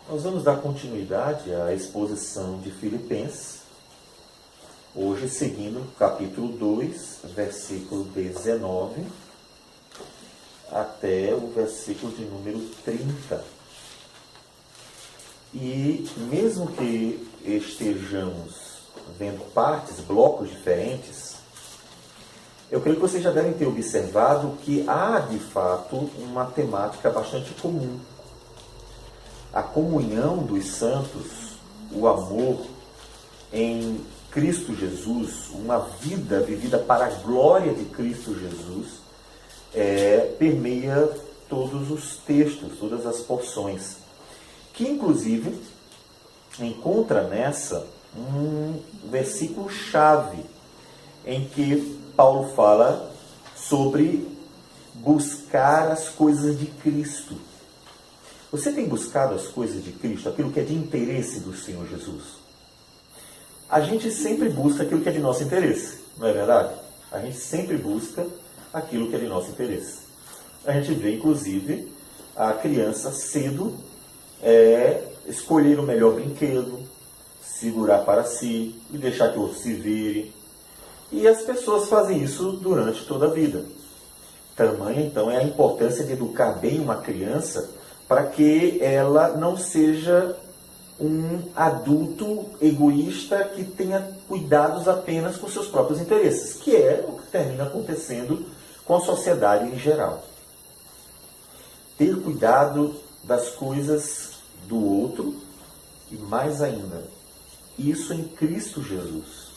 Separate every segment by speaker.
Speaker 1: Nós vamos dar continuidade à exposição de Filipenses, hoje seguindo o capítulo 2, versículo 19, até o versículo de número 30. E mesmo que estejamos vendo partes, blocos diferentes, eu creio que vocês já devem ter observado que há, de fato, uma temática bastante comum. A comunhão dos santos, o amor em Cristo Jesus, uma vida vivida para a glória de Cristo Jesus, permeia todos os textos, todas as porções, que inclusive encontra nessa um versículo-chave em que Paulo fala sobre buscar as coisas de Cristo. Você tem buscado as coisas de Cristo, aquilo que é de interesse do Senhor Jesus? A gente sempre busca aquilo que é de nosso interesse, não é verdade? A gente sempre busca aquilo que é de nosso interesse. A gente vê, inclusive, a criança cedo escolher o melhor brinquedo, segurar para si e deixar que o outro se vire. E as pessoas fazem isso durante toda a vida. Tamanha, então, é a importância de educar bem uma criança para que ela não seja um adulto egoísta que tenha cuidados apenas com seus próprios interesses, que é o que termina acontecendo com a sociedade em geral. Ter cuidado das coisas do outro e, mais ainda, isso em Cristo Jesus.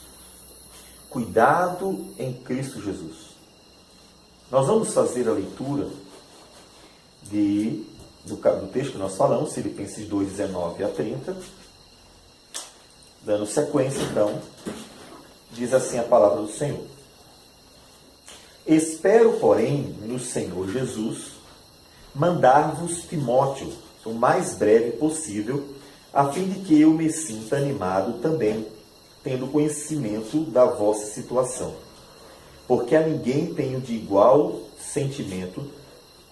Speaker 1: Cuidado em Cristo Jesus. Nós vamos fazer a leitura do texto que nós falamos, Filipenses 2, 19 a 30. Dando sequência, então, diz assim a palavra do Senhor. Espero, porém, no Senhor Jesus, mandar-vos Timóteo o mais breve possível, a fim de que eu me sinta animado também, tendo conhecimento da vossa situação. Porque a ninguém tenho de igual sentimento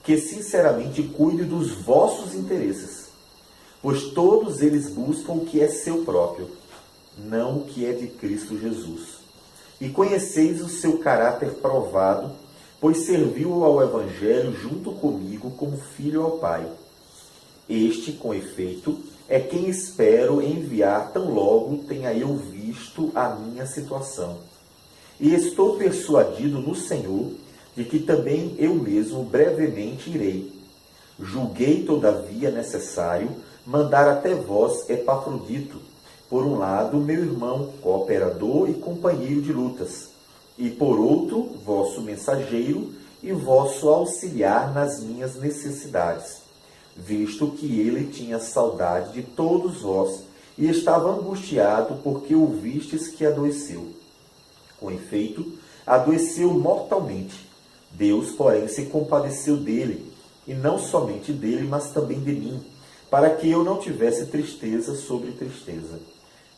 Speaker 1: que sinceramente cuide dos vossos interesses, pois todos eles buscam o que é seu próprio, não o que é de Cristo Jesus. E conheceis o seu caráter provado, pois serviu ao Evangelho junto comigo como filho ao Pai. Este, com efeito, é quem espero enviar tão logo tenha eu visto a minha situação. E estou persuadido no Senhor de que também eu mesmo brevemente irei. Julguei, todavia, necessário mandar até vós Epafrodito, por um lado, meu irmão, cooperador e companheiro de lutas, e por outro, vosso mensageiro e vosso auxiliar nas minhas necessidades, visto que ele tinha saudade de todos vós e estava angustiado porque ouvistes que adoeceu. Com efeito, adoeceu mortalmente. Deus, porém, se compadeceu dele, e não somente dele, mas também de mim, para que eu não tivesse tristeza sobre tristeza.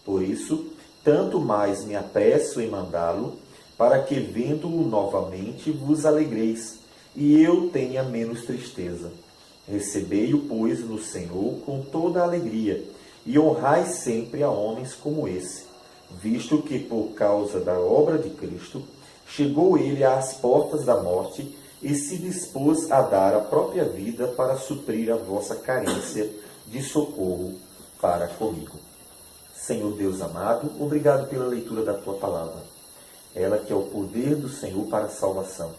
Speaker 1: Por isso, tanto mais me apresso em mandá-lo, para que, vendo-o novamente, vos alegreis, e eu tenha menos tristeza. Recebei-o, pois, no Senhor com toda a alegria, e honrai sempre a homens como esse, visto que, por causa da obra de Cristo, chegou ele às portas da morte e se dispôs a dar a própria vida para suprir a vossa carência de socorro para comigo. Senhor Deus amado, obrigado pela leitura da Tua palavra. Ela que é o poder do Senhor para a salvação.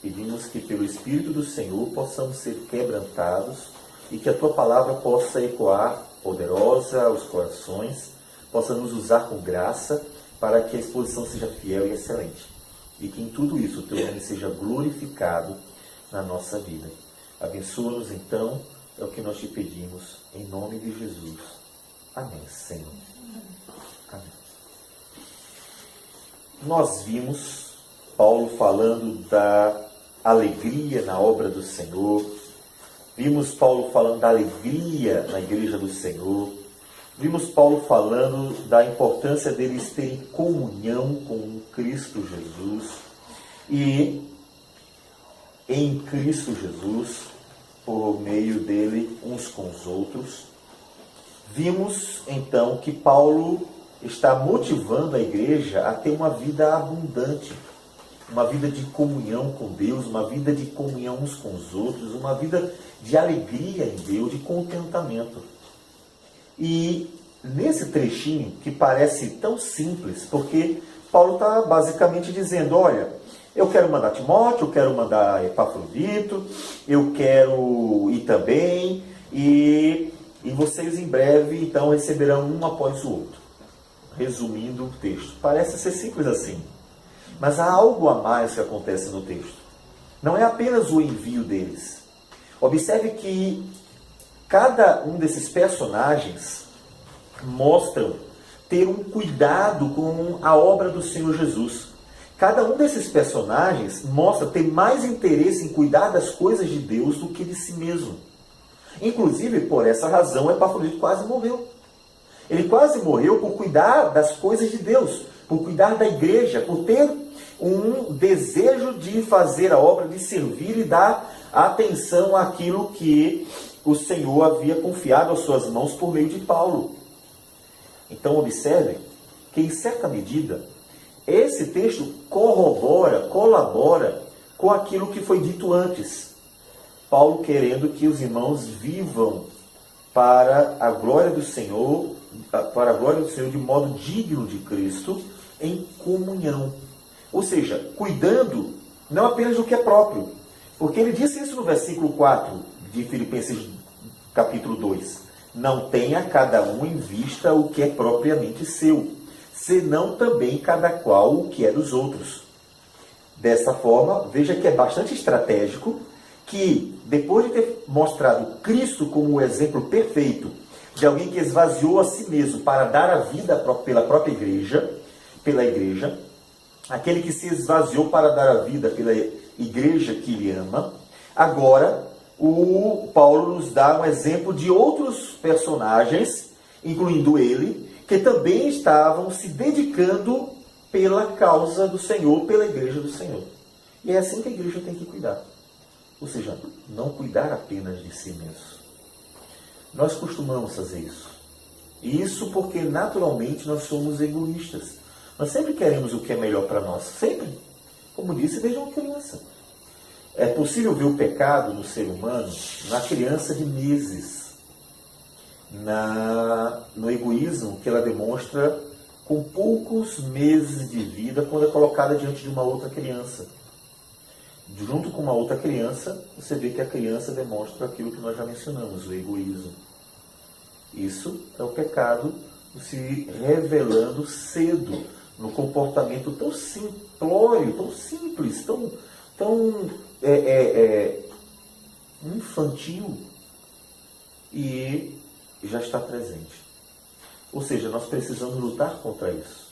Speaker 1: Pedimos que pelo Espírito do Senhor possamos ser quebrantados e que a Tua palavra possa ecoar poderosa aos corações, possa nos usar com graça para que a exposição seja fiel e excelente. E que em tudo isso o Teu nome seja glorificado na nossa vida. Abençoa-nos então, é o que nós te pedimos, em nome de Jesus. Amém, Senhor. Amém. Nós vimos Paulo falando da alegria na obra do Senhor, vimos Paulo falando da alegria na igreja do Senhor, vimos Paulo falando da importância deles terem comunhão com Cristo Jesus e em Cristo Jesus, por meio dele, uns com os outros. Vimos então que Paulo está motivando a igreja a ter uma vida abundante, uma vida de comunhão com Deus, uma vida de comunhão uns com os outros, uma vida de alegria em Deus, de contentamento. E nesse trechinho, que parece tão simples, porque Paulo está basicamente dizendo, olha, eu quero mandar Timóteo, eu quero mandar Epafrodito, eu quero ir também, e vocês em breve então receberão um após o outro. Resumindo o texto. Parece ser simples assim. Mas há algo a mais que acontece no texto. Não é apenas o envio deles. Observe que cada um desses personagens mostram ter um cuidado com a obra do Senhor Jesus. Cada um desses personagens mostra ter mais interesse em cuidar das coisas de Deus do que de si mesmo. Inclusive, por essa razão, Epafrodito quase morreu. Ele quase morreu por cuidar das coisas de Deus, por cuidar da igreja, por ter um desejo de fazer a obra, de servir e dar atenção àquilo que o Senhor havia confiado às suas mãos por meio de Paulo. Então, observe que, em certa medida, esse texto corrobora, colabora com aquilo que foi dito antes. Paulo querendo que os irmãos vivam para a glória do Senhor, de modo digno de Cristo, em comunhão. Ou seja, cuidando não apenas do que é próprio. Porque ele disse isso no versículo 4 de Filipenses capítulo 2. Não tenha cada um em vista o que é propriamente seu, senão também cada qual o que é dos outros. Dessa forma, veja que é bastante estratégico que, depois de ter mostrado Cristo como o exemplo perfeito de alguém que esvaziou a si mesmo para dar a vida pela própria igreja, pela igreja, aquele que se esvaziou para dar a vida pela igreja que lhe ama, agora o Paulo nos dá um exemplo de outros personagens, incluindo ele, que também estavam se dedicando pela causa do Senhor, pela igreja do Senhor. E é assim que a igreja tem que cuidar. Ou seja, não cuidar apenas de si mesmo. Nós costumamos fazer isso. E isso porque naturalmente nós somos egoístas. Nós sempre queremos o que é melhor para nós. Sempre. Como disse, desde uma criança. É possível ver o pecado no ser humano na criança de meses. No egoísmo que ela demonstra com poucos meses de vida quando é colocada diante de uma outra criança. Junto com uma outra criança, você vê que a criança demonstra aquilo que nós já mencionamos, o egoísmo. Isso é o pecado se revelando cedo, no comportamento tão simplório, tão simples, tão infantil, e já está presente. Ou seja, nós precisamos lutar contra isso.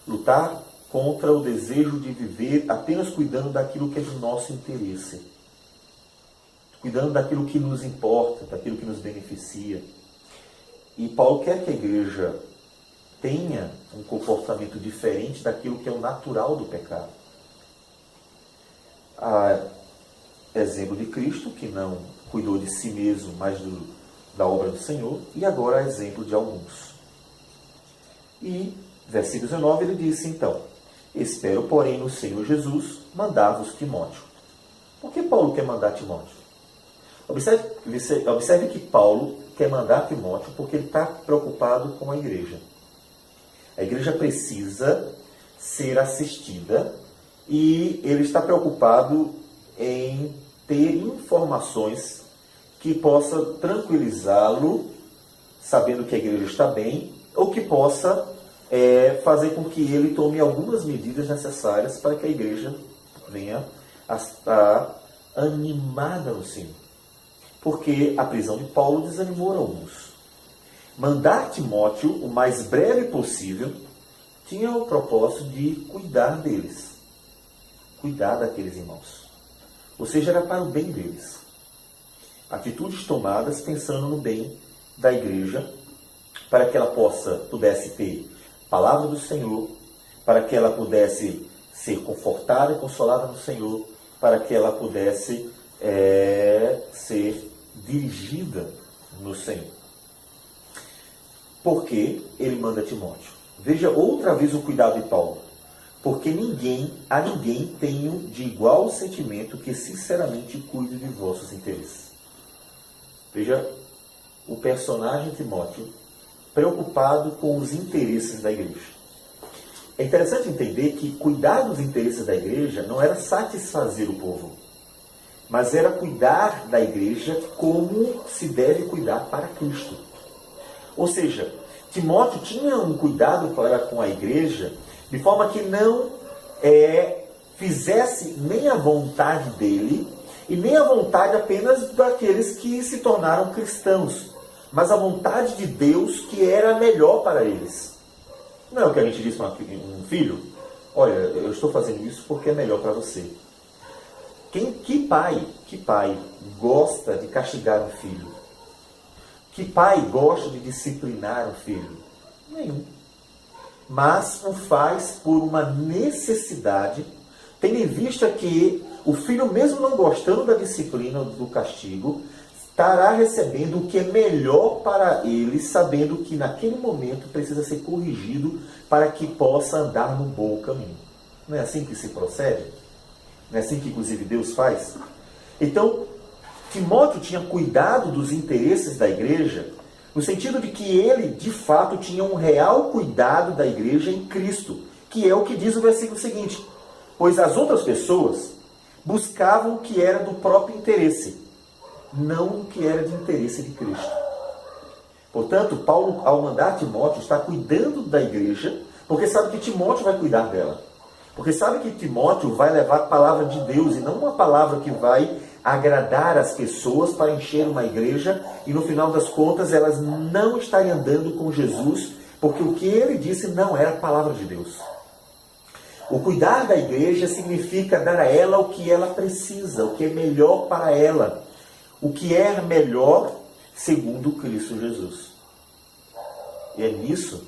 Speaker 1: Lutar contra o desejo de viver apenas cuidando daquilo que é de nosso interesse. Cuidando daquilo que nos importa, daquilo que nos beneficia. E Paulo quer que a igreja tenha um comportamento diferente daquilo que é o natural do pecado. Há exemplo de Cristo, que não cuidou de si mesmo, mas da obra do Senhor, e agora há exemplo de alguns. E, versículo 19, ele disse, então, espero, porém, no Senhor Jesus, mandar-vos Timóteo. Por que Paulo quer mandar Timóteo? Observe que Paulo quer mandar Timóteo porque ele está preocupado com a igreja. A igreja precisa ser assistida e ele está preocupado em ter informações que possa tranquilizá-lo, sabendo que a igreja está bem, ou que possa fazer com que ele tome algumas medidas necessárias para que a igreja venha a estar animada no Senhor. Porque a prisão de Paulo desanimou alguns. Mandar Timóteo o mais breve possível tinha o propósito de cuidar deles. Cuidar daqueles irmãos. Ou seja, era para o bem deles. Atitudes tomadas pensando no bem da igreja, para que ela pudesse ter a palavra do Senhor, para que ela pudesse ser confortada e consolada no Senhor, para que ela pudesse ser dirigida no Senhor. Por que ele manda Timóteo? Veja outra vez o cuidado de Paulo. Porque a ninguém tenho de igual sentimento que sinceramente cuide de vossos interesses. Veja o personagem Timóteo preocupado com os interesses da igreja. É interessante entender que cuidar dos interesses da igreja não era satisfazer o povo, mas era cuidar da igreja como se deve cuidar para Cristo. Ou seja, Timóteo tinha um cuidado para com a igreja de forma que não fizesse nem a vontade dele e nem a vontade apenas daqueles que se tornaram cristãos, mas a vontade de Deus que era melhor para eles. Não é o que a gente diz para um filho? Olha, eu estou fazendo isso porque é melhor para você. Que pai gosta de castigar um filho? Que pai gosta de disciplinar um filho? Nenhum. Mas o faz por uma necessidade, tendo em vista que o filho, mesmo não gostando da disciplina, do castigo, estará recebendo o que é melhor para ele, sabendo que naquele momento precisa ser corrigido para que possa andar no bom caminho. Não é assim que se procede? Não é assim que inclusive Deus faz? Então, Timóteo tinha cuidado dos interesses da igreja, no sentido de que ele, de fato, tinha um real cuidado da igreja em Cristo, que é o que diz o versículo seguinte: pois as outras pessoas buscavam o que era do próprio interesse, não o que era de interesse de Cristo. Portanto, Paulo, ao mandar Timóteo, está cuidando da igreja, porque sabe que Timóteo vai cuidar dela. Porque sabe que Timóteo vai levar a palavra de Deus, e não uma palavra que vai agradar as pessoas para encher uma igreja, e no final das contas elas não estarem andando com Jesus, porque o que ele disse não era a palavra de Deus. O cuidar da igreja significa dar a ela o que ela precisa, o que é melhor para ela, o que é melhor segundo Cristo Jesus. E é nisso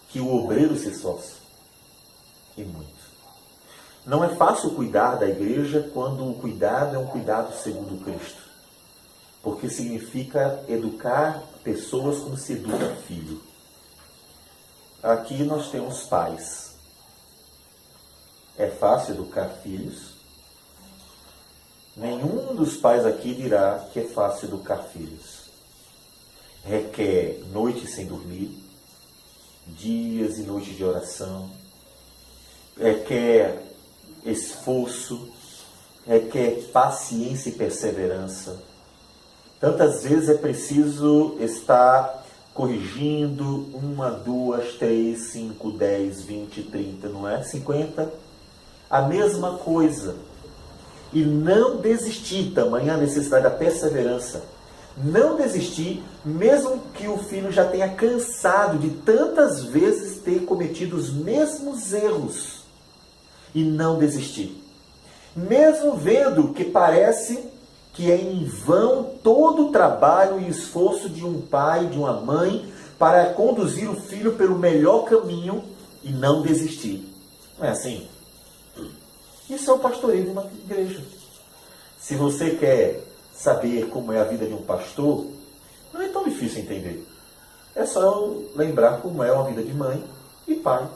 Speaker 1: que o obreiro se esforça. E muito. Não é fácil cuidar da igreja quando o cuidado é um cuidado segundo Cristo. Porque significa educar pessoas como se educa filho. Aqui nós temos pais. É fácil educar filhos? Nenhum dos pais aqui dirá que é fácil educar filhos. Requer noites sem dormir, dias e noites de oração, requer esforço, requer paciência e perseverança. Tantas vezes é preciso estar corrigindo 1, 2, 3, 5, 10, 20, 30, não é? 50. A mesma coisa. E não desistir, tamanha a necessidade da perseverança. Não desistir, mesmo que o filho já tenha cansado de tantas vezes ter cometido os mesmos erros. E não desistir. Mesmo vendo que parece que é em vão todo o trabalho e esforço de um pai, de uma mãe, para conduzir o filho pelo melhor caminho e não desistir. Não é assim? Isso é o pastoreio de uma igreja. Se você quer saber como é a vida de um pastor, não é tão difícil entender. É só lembrar como é uma vida de mãe e pai.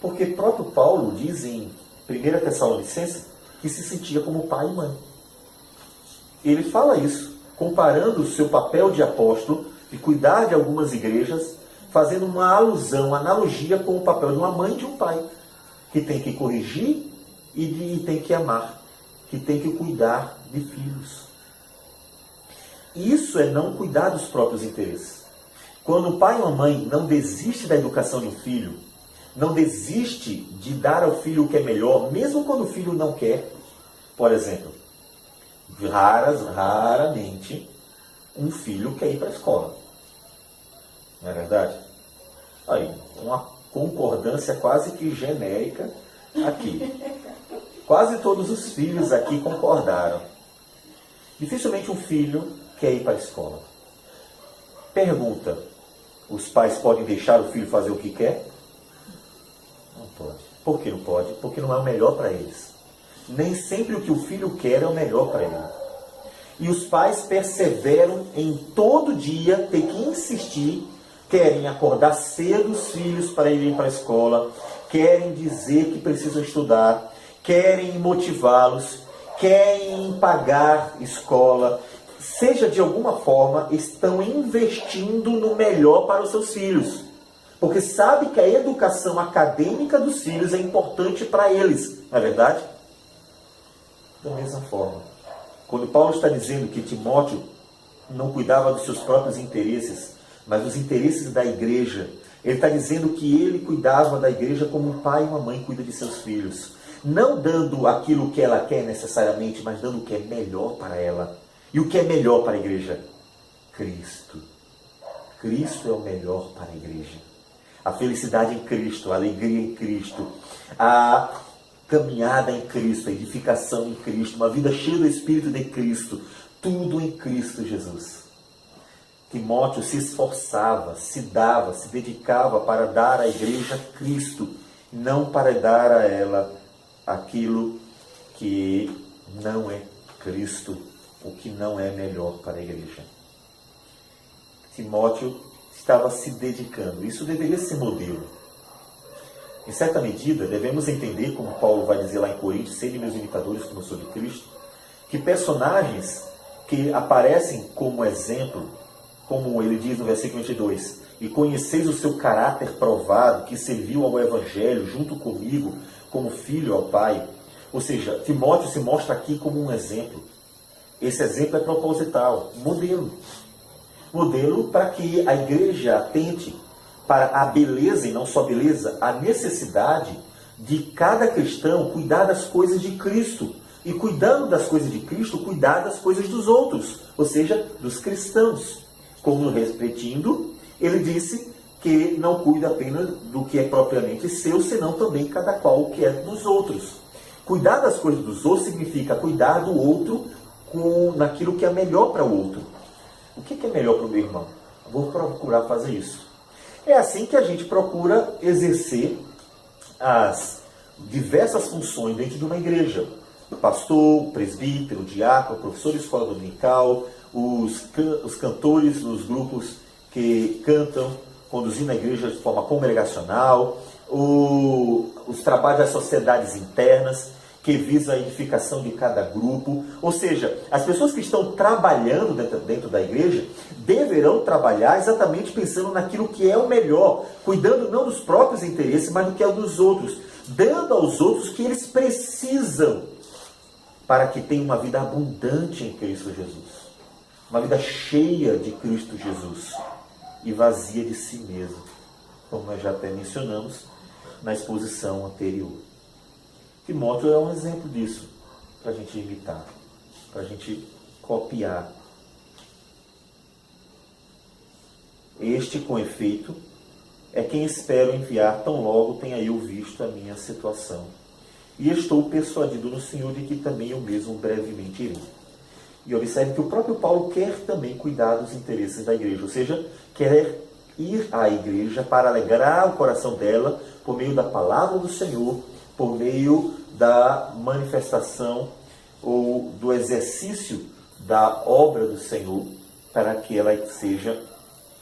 Speaker 1: Porque próprio Paulo diz em 1 Tessalonicenses que se sentia como pai e mãe. Ele fala isso, comparando o seu papel de apóstolo, de cuidar de algumas igrejas, fazendo uma alusão, analogia com o papel de uma mãe e de um pai, que tem que corrigir e tem que amar, que tem que cuidar de filhos. Isso é não cuidar dos próprios interesses. Quando o pai ou a mãe não desiste da educação de um filho, não desiste de dar ao filho o que é melhor, mesmo quando o filho não quer. Por exemplo, raramente um filho quer ir para a escola. Não é verdade? Aí, uma concordância quase que genérica aqui. Quase todos os filhos aqui concordaram. Dificilmente um filho quer ir para a escola. Pergunta: os pais podem deixar o filho fazer o que quer? Não pode. Por que não pode? Porque não é o melhor para eles. Nem sempre o que o filho quer é o melhor para ele. E os pais perseveram em todo dia ter que insistir querem acordar cedo os filhos para irem para a escola, querem dizer que precisam estudar, querem motivá-los, querem pagar escola, seja de alguma forma, estão investindo no melhor para os seus filhos. Porque sabe que a educação acadêmica dos filhos é importante para eles, não é verdade? Da mesma forma, quando Paulo está dizendo que Timóteo não cuidava dos seus próprios interesses, mas dos interesses da igreja, ele está dizendo que ele cuidava da igreja como um pai e uma mãe cuida de seus filhos. Não dando aquilo que ela quer necessariamente, mas dando o que é melhor para ela. E o que é melhor para a igreja? Cristo. Cristo é o melhor para a igreja. A felicidade em Cristo, a alegria em Cristo, a caminhada em Cristo, a edificação em Cristo, uma vida cheia do Espírito de Cristo, tudo em Cristo Jesus. Timóteo se esforçava, se dava, se dedicava para dar à igreja Cristo, não para dar a ela aquilo que não é Cristo, o que não é melhor para a igreja. Timóteo estava se dedicando. Isso deveria ser modelo. Em certa medida, devemos entender, como Paulo vai dizer lá em Coríntios, sede meus imitadores como eu sou de Cristo, que personagens que aparecem como exemplo, como ele diz no versículo 22, e conheceis o seu caráter provado, que serviu ao Evangelho junto comigo, como filho ao Pai. Ou seja, Timóteo se mostra aqui como um exemplo. Esse exemplo é proposital, modelo. Modelo para que a igreja atente para a beleza, e não só beleza, a necessidade de cada cristão cuidar das coisas de Cristo. E cuidando das coisas de Cristo, cuidar das coisas dos outros, ou seja, dos cristãos. Como repetindo, ele disse que não cuida apenas do que é propriamente seu, senão também cada qual o que é dos outros. Cuidar das coisas dos outros significa cuidar do outro naquilo que é melhor para o outro. O que é melhor para o meu irmão? Vou procurar fazer isso. É assim que a gente procura exercer as diversas funções dentro de uma igreja. O pastor, o presbítero, o diácono, o professor de escola dominical, os cantores nos grupos que cantam, conduzindo a igreja de forma congregacional, os trabalhos das sociedades internas, que visa a edificação de cada grupo. Ou seja, as pessoas que estão trabalhando dentro da igreja deverão trabalhar exatamente pensando naquilo que é o melhor, cuidando não dos próprios interesses, mas do que é o dos outros, dando aos outros o que eles precisam para que tenham uma vida abundante em Cristo Jesus. Uma vida cheia de Cristo Jesus e vazia de si mesmo, como nós já até mencionamos na exposição anterior. Timóteo é um exemplo disso, para a gente imitar, para a gente copiar. Este, com efeito, é quem espero enviar tão logo tenha eu visto a minha situação. E estou persuadido no Senhor de que também eu mesmo brevemente irei. E observe que o próprio Paulo quer também cuidar dos interesses da igreja, ou seja, quer ir à igreja para alegrar o coração dela por meio da palavra do Senhor, por meio da manifestação ou do exercício da obra do Senhor, para que ela seja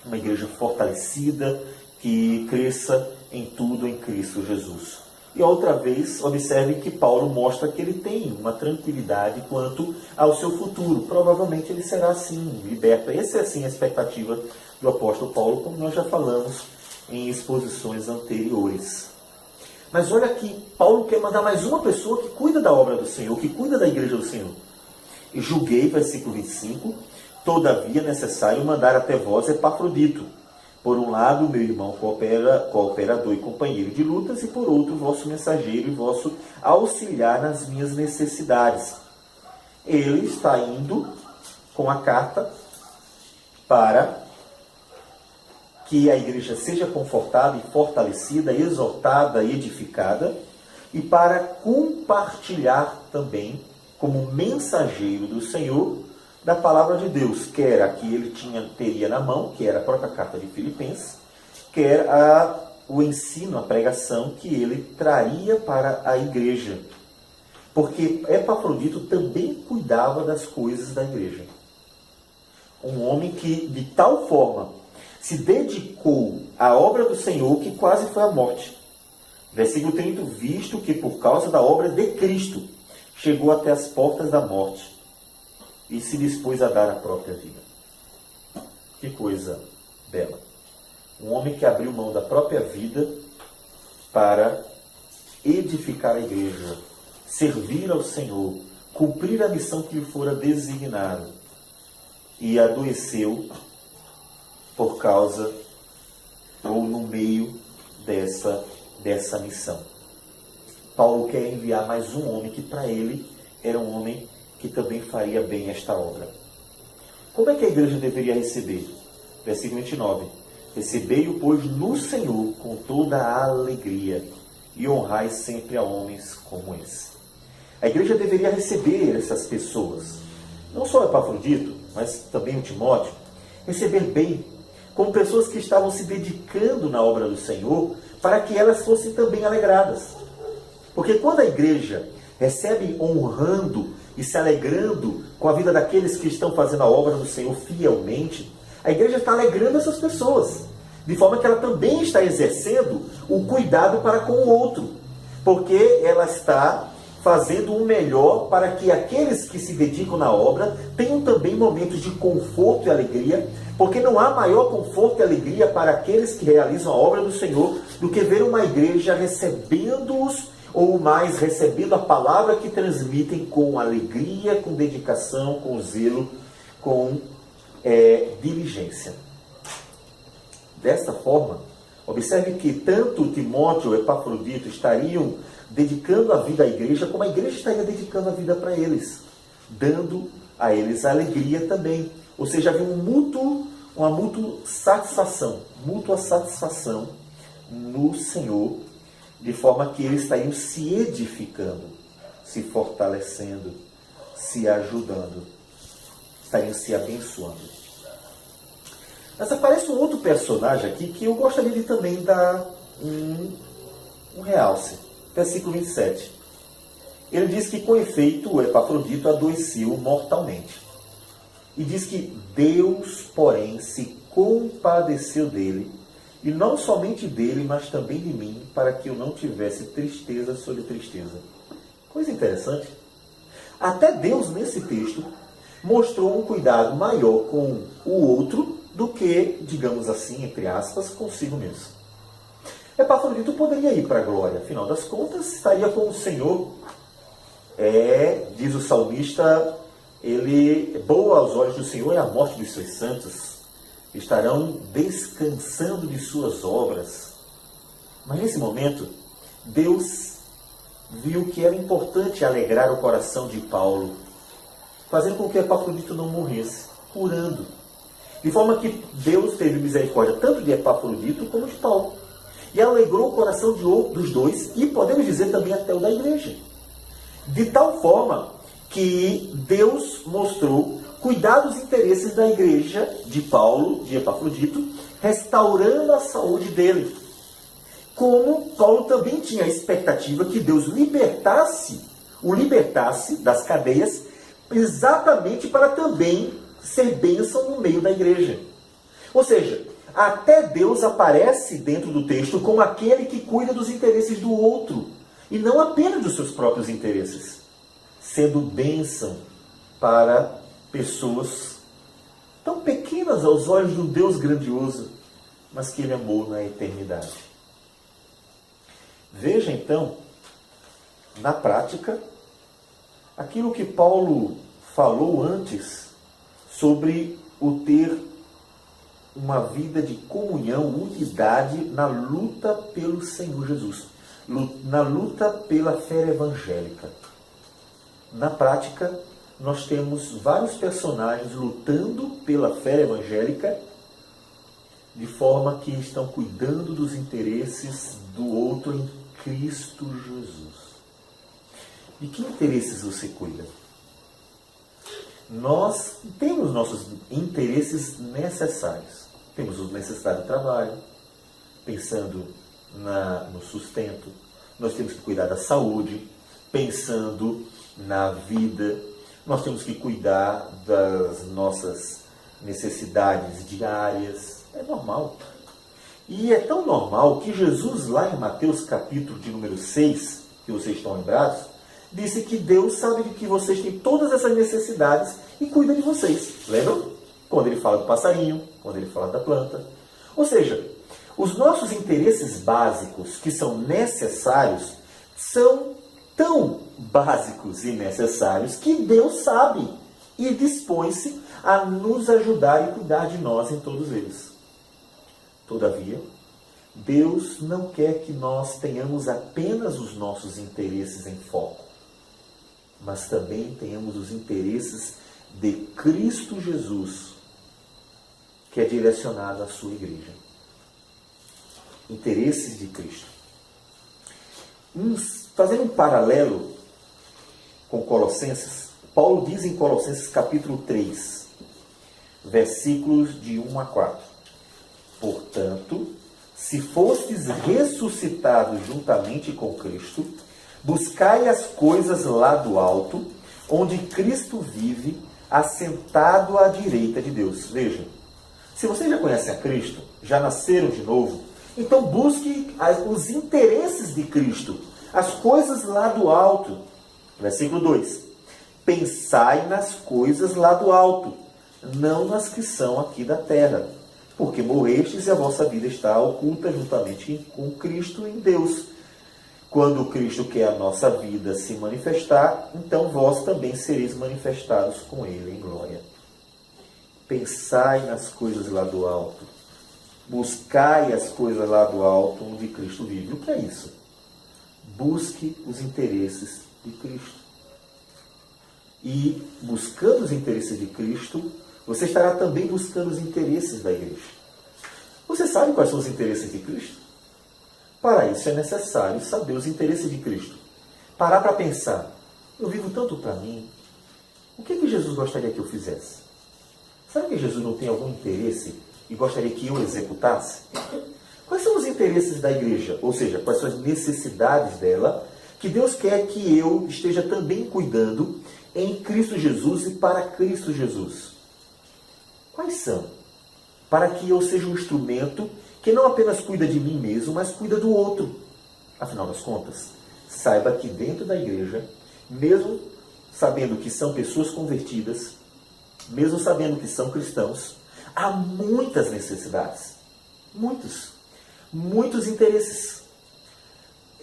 Speaker 1: uma igreja fortalecida, que cresça em tudo em Cristo Jesus. E outra vez, observe que Paulo mostra que ele tem uma tranquilidade quanto ao seu futuro. Provavelmente ele será assim, liberto. Essa é assim a expectativa do apóstolo Paulo, como nós já falamos em exposições anteriores. Mas olha aqui, Paulo quer mandar mais uma pessoa que cuida da obra do Senhor, que cuida da igreja do Senhor. E julguei, versículo 25, todavia é necessário mandar até vós Epafrodito. Por um lado, meu irmão cooperador e companheiro de lutas, e por outro, vosso mensageiro e vosso auxiliar nas minhas necessidades. Ele está indo com a carta para que a igreja seja confortada e fortalecida, exortada e edificada, e para compartilhar também, como mensageiro do Senhor, da palavra de Deus, quer a que ele teria na mão, que era a própria carta de Filipenses, quer o ensino, a pregação que ele traria para a igreja. Porque Epafrodito também cuidava das coisas da igreja. Um homem que, de tal forma, se dedicou à obra do Senhor, que quase foi a morte. Versículo 30, visto que por causa da obra de Cristo, chegou até as portas da morte e se dispôs a dar a própria vida. Que coisa bela. Um homem que abriu mão da própria vida para edificar a igreja, servir ao Senhor, cumprir a missão que lhe fora designada, e adoeceu por causa ou no meio dessa missão. Paulo quer enviar mais um homem que para ele era um homem que também faria bem esta obra. Como é que a igreja deveria receber? Versículo 29. Recebei-o, pois, no Senhor com toda a alegria e honrai sempre a homens como esse. A igreja deveria receber essas pessoas, não só o Epafrodito, mas também o Timóteo, receber bem, como pessoas que estavam se dedicando na obra do Senhor, para que elas fossem também alegradas. Porque quando a igreja recebe honrando e se alegrando com a vida daqueles que estão fazendo a obra do Senhor fielmente, a igreja está alegrando essas pessoas, de forma que ela também está exercendo o cuidado para com o outro, porque ela está fazendo o melhor para que aqueles que se dedicam na obra tenham também momentos de conforto e alegria, porque não há maior conforto e alegria para aqueles que realizam a obra do Senhor do que ver uma igreja recebendo-os, ou mais recebendo a palavra que transmitem com alegria, com dedicação, com zelo, com diligência. Desta forma, observe que tanto Timóteo e Epafrodito estariam dedicando a vida à igreja, como a igreja estaria dedicando a vida para eles, dando a eles alegria também. Ou seja, havia uma mútua satisfação no Senhor, de forma que eles estariam se edificando, se fortalecendo, se ajudando, estariam se abençoando. Mas aparece um outro personagem aqui que eu gostaria de também dar um realce. Versículo 27. Ele diz que, com efeito, o Epafrodito adoeceu mortalmente. E diz que Deus, porém, se compadeceu dele, e não somente dele, mas também de mim, para que eu não tivesse tristeza sobre tristeza. Coisa interessante. Até Deus, nesse texto, mostrou um cuidado maior com o outro do que, digamos assim, entre aspas, consigo mesmo. Epafrodito poderia ir para a glória, afinal das contas, estaria com o Senhor. Diz o salmista, boa aos olhos do Senhor é a morte dos seus santos, estarão descansando de suas obras. Mas nesse momento, Deus viu que era importante alegrar o coração de Paulo, fazendo com que Epafrodito não morresse, curando. De forma que Deus teve misericórdia tanto de Epafrodito como de Paulo. E alegrou o coração dos dois, e podemos dizer também até o da igreja. De tal forma que Deus mostrou cuidar dos interesses da igreja, de Paulo, de Epafrodito, restaurando a saúde dele. Como Paulo também tinha a expectativa que Deus o libertasse das cadeias, exatamente para também ser bênção no meio da igreja. Ou seja, até Deus aparece dentro do texto como aquele que cuida dos interesses do outro, e não apenas dos seus próprios interesses, sendo bênção para pessoas tão pequenas aos olhos de um Deus grandioso, mas que Ele amou na eternidade. Veja então, na prática, aquilo que Paulo falou antes sobre o ter uma vida de comunhão, unidade na luta pelo Senhor Jesus, na luta pela fé evangélica. Na prática, nós temos vários personagens lutando pela fé evangélica, de forma que estão cuidando dos interesses do outro em Cristo Jesus. De que interesses você cuida? Nós temos nossos interesses necessários. Temos o necessário trabalho, pensando no sustento. Nós temos que cuidar da saúde, pensando na vida. Nós temos que cuidar das nossas necessidades diárias. É normal. E é tão normal que Jesus, lá em Mateus capítulo de número 6, que vocês estão lembrados, disse que Deus sabe de que vocês têm todas essas necessidades e cuida de vocês. Lembram? Quando ele fala do passarinho, quando ele fala da planta. Ou seja, os nossos interesses básicos, que são necessários, são tão básicos e necessários que Deus sabe e dispõe-se a nos ajudar e cuidar de nós em todos eles. Todavia, Deus não quer que nós tenhamos apenas os nossos interesses em foco, mas também tenhamos os interesses de Cristo Jesus, que é direcionado à sua igreja. Interesses de Cristo. Fazendo um paralelo com Colossenses, Paulo diz em Colossenses capítulo 3, versículos de 1 a 4. Portanto, se fostes ressuscitados juntamente com Cristo, buscai as coisas lá do alto, onde Cristo vive, assentado à direita de Deus. Vejam, se vocês já conhecem a Cristo, já nasceram de novo, então busque os interesses de Cristo, as coisas lá do alto. Versículo 2. Pensai nas coisas lá do alto, não nas que são aqui da terra, porque morrestes e a vossa vida está oculta juntamente com Cristo em Deus. Quando Cristo, que é a nossa vida, se manifestar, então vós também sereis manifestados com Ele em glória. Pensai nas coisas lá do alto. Buscai as coisas lá do alto, onde Cristo vive. O que é isso? Busque os interesses de Cristo. E, buscando os interesses de Cristo, você estará também buscando os interesses da igreja. Você sabe quais são os interesses de Cristo? Para isso é necessário saber os interesses de Cristo. Parar para pensar. Eu vivo tanto para mim. O que Jesus gostaria que eu fizesse? Será que Jesus não tem algum interesse e gostaria que eu executasse? Quais são os interesses da igreja? Ou seja, quais são as necessidades dela que Deus quer que eu esteja também cuidando em Cristo Jesus e para Cristo Jesus? Quais são? Para que eu seja um instrumento que não apenas cuida de mim mesmo, mas cuida do outro. Afinal das contas, saiba que dentro da igreja, mesmo sabendo que são pessoas convertidas, mesmo sabendo que são cristãos, há muitas necessidades. Muitos interesses.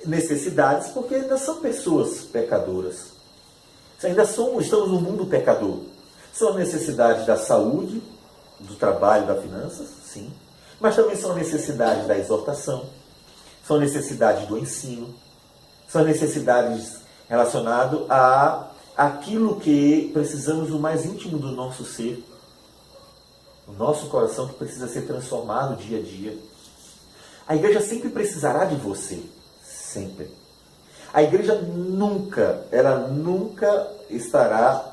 Speaker 1: Necessidades porque ainda são pessoas pecadoras. Ainda estamos no mundo pecador. São necessidades da saúde, do trabalho, das finanças, sim. Mas também são necessidades da exortação, são necessidades do ensino, são necessidades relacionadas a aquilo que precisamos no mais íntimo do nosso ser, o nosso coração que precisa ser transformado dia a dia. A igreja sempre precisará de você, sempre. A igreja nunca estará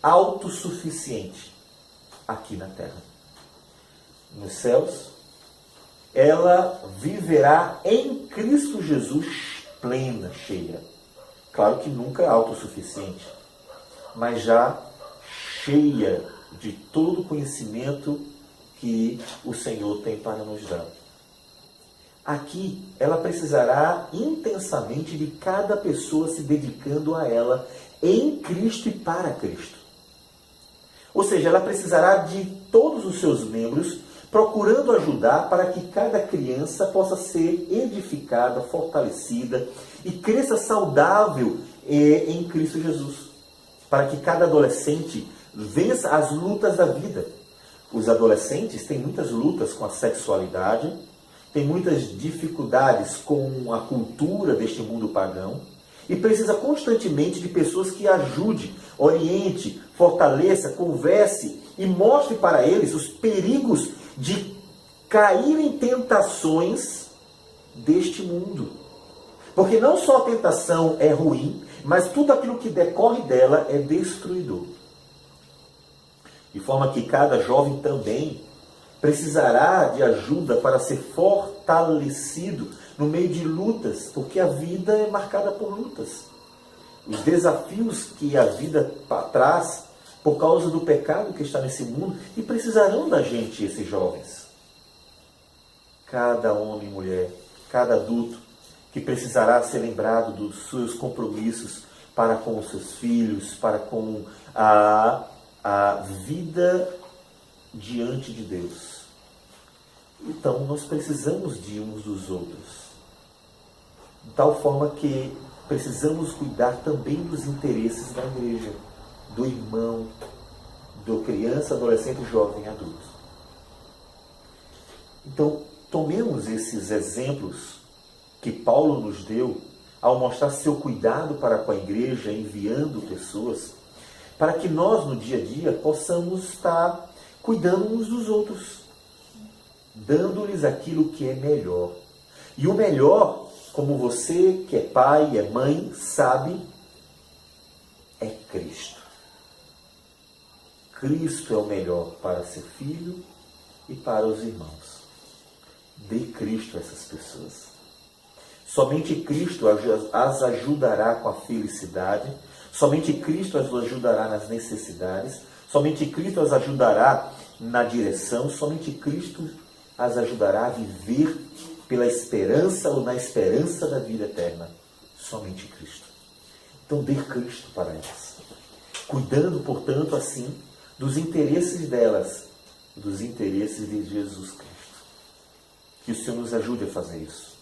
Speaker 1: autossuficiente aqui na terra. Nos céus, ela viverá em Cristo Jesus plena, cheia. Claro que nunca autossuficiente, mas já cheia de todo o conhecimento que o Senhor tem para nos dar. Aqui, ela precisará intensamente de cada pessoa se dedicando a ela em Cristo e para Cristo. Ou seja, ela precisará de todos os seus membros procurando ajudar para que cada criança possa ser edificada, fortalecida e cresça saudável em Cristo Jesus. Para que cada adolescente vença as lutas da vida. Os adolescentes têm muitas lutas com a sexualidade, têm muitas dificuldades com a cultura deste mundo pagão e precisa constantemente de pessoas que ajude, oriente, fortaleça, converse e mostre para eles os perigos de cair em tentações deste mundo. Porque não só a tentação é ruim, mas tudo aquilo que decorre dela é destruidor. De forma que cada jovem também precisará de ajuda para ser fortalecido no meio de lutas, porque a vida é marcada por lutas. Os desafios que a vida traz por causa do pecado que está nesse mundo, e precisarão da gente, esses jovens. Cada homem e mulher, cada adulto que precisará ser lembrado dos seus compromissos para com os seus filhos, para com a vida diante de Deus. Então, nós precisamos de uns dos outros. De tal forma que precisamos cuidar também dos interesses da igreja, do irmão, do criança, adolescente, jovem, adulto. Então, tomemos esses exemplos que Paulo nos deu ao mostrar seu cuidado para com a igreja, enviando pessoas, para que nós, no dia a dia, possamos estar cuidando uns dos outros, dando-lhes aquilo que é melhor. E o melhor, como você que é pai, é mãe, sabe, é Cristo. Cristo é o melhor para ser filho e para os irmãos. Dê Cristo a essas pessoas. Somente Cristo as ajudará com a felicidade, somente Cristo as ajudará nas necessidades, somente Cristo as ajudará na direção, somente Cristo as ajudará a viver pela esperança ou na esperança da vida eterna. Somente Cristo. Então dê Cristo para elas, cuidando, portanto, assim, dos interesses delas, dos interesses de Jesus Cristo. Que o Senhor nos ajude a fazer isso.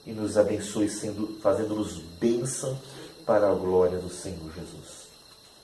Speaker 1: E nos abençoe fazendo-nos bênção para a glória do Senhor Jesus.